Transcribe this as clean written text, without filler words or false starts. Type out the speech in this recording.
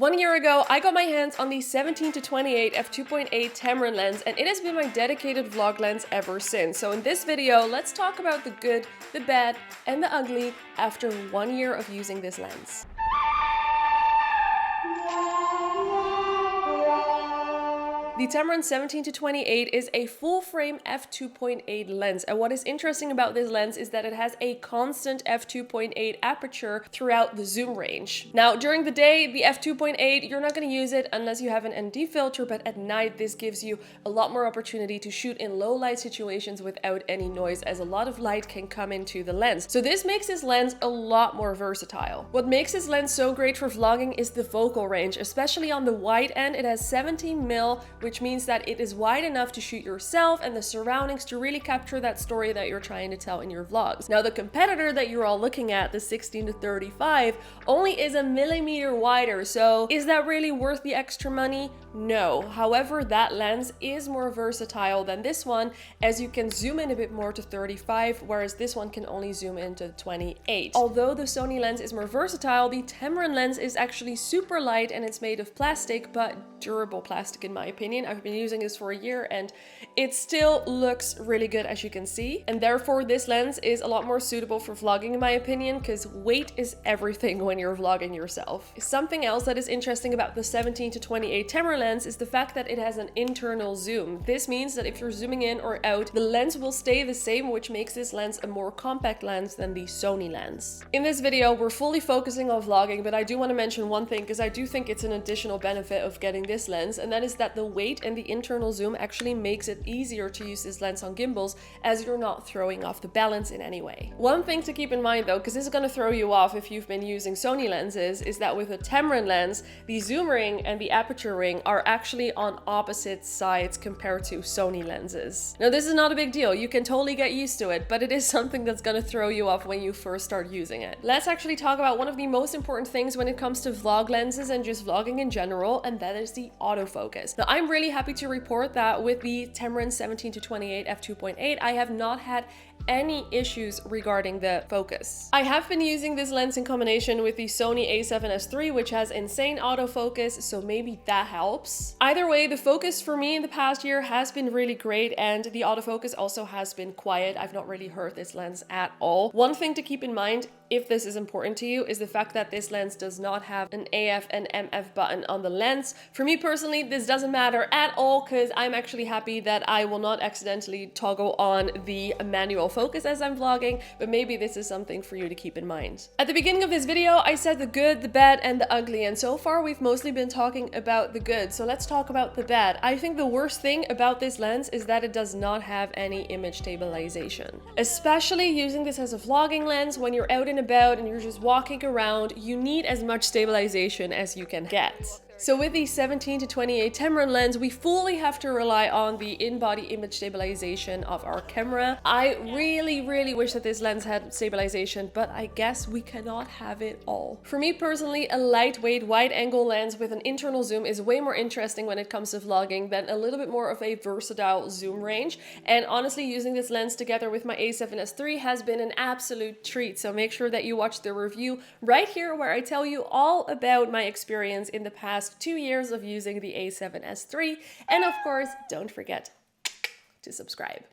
1 year ago, I got my hands on the 17-28 f2.8 Tamron lens, and it has been my dedicated vlog lens ever since. So in this video, let's talk about the good, the bad, and the ugly after 1 year of using this lens. The Tamron 17-28 is a full-frame f2.8 lens, and what is interesting about this lens is that it has a constant f2.8 aperture throughout the zoom range. Now, during the day, the f2.8, you're not going to use it unless you have an ND filter, but at night, this gives you a lot more opportunity to shoot in low light situations without any noise, as a lot of light can come into the lens. So this makes this lens a lot more versatile. What makes this lens so great for vlogging is the focal range, especially on the wide end. It has 17mm, which means that it is wide enough to shoot yourself and the surroundings to really capture that story that you're trying to tell in your vlogs. Now, the competitor that you're all looking at, the 16-35, only is a millimeter wider, so is that really worth the extra money? No. However, that lens is more versatile than this one, as you can zoom in a bit more to 35, whereas this one can only zoom into 28. Although the Sony lens is more versatile, the Tamron lens is actually super light and it's made of plastic, but durable plastic in my opinion. I've been using this for a year and it still looks really good, as you can see. And therefore this lens is a lot more suitable for vlogging in my opinion, because weight is everything when you're vlogging yourself. Something else that is interesting about the 17-28 Tamron lens is the fact that it has an internal zoom. This means that if you're zooming in or out, the lens will stay the same, which makes this lens a more compact lens than the Sony lens. In this video, we're fully focusing on vlogging, but I do want to mention one thing, because I do think it's an additional benefit of getting this lens, and that is that the weight and the internal zoom actually makes it easier to use this lens on gimbals, as you're not throwing off the balance in any way. One thing to keep in mind though, because this is going to throw you off if you've been using Sony lenses, is that with a Tamron lens, the zoom ring and the aperture ring are actually on opposite sides compared to Sony lenses. Now, this is not a big deal. You can totally get used to it, but it is something that's going to throw you off when you first start using it. Let's actually talk about one of the most important things when it comes to vlog lenses and just vlogging in general, and that is the autofocus. Now, I'm really happy to report that with the Tamron 17-28 f2.8, I have not had any issues regarding the focus. I have been using this lens in combination with the Sony a7S III, which has insane autofocus, so maybe that helps. Either way, the focus for me in the past year has been really great, and the autofocus also has been quiet. I've not really heard this lens at all. One thing to keep in mind, if this is important to you, is the fact that this lens does not have an AF and MF button on the lens. For me personally, this doesn't matter at all, because I'm actually happy that I will not accidentally toggle on the manual focus as I'm vlogging, but maybe this is something for you to keep in mind. At the beginning of this video, I said the good, the bad, and the ugly, and so far we've mostly been talking about the good, so let's talk about the bad. I think the worst thing about this lens is that it does not have any image stabilization. Especially using this as a vlogging lens, when you're out and about and you're just walking around, you need as much stabilization as you can get. So with the 17-28 Tamron lens, we fully have to rely on the in-body image stabilization of our camera. I really wish that this lens had stabilization, but I guess we cannot have it all. For me personally, a lightweight wide-angle lens with an internal zoom is way more interesting when it comes to vlogging than a little bit more of a versatile zoom range. And honestly, using this lens together with my a7S III has been an absolute treat. So make sure that you watch the review right here, where I tell you all about my experience in the past 2 years of using the a7S III, and of course, don't forget to subscribe.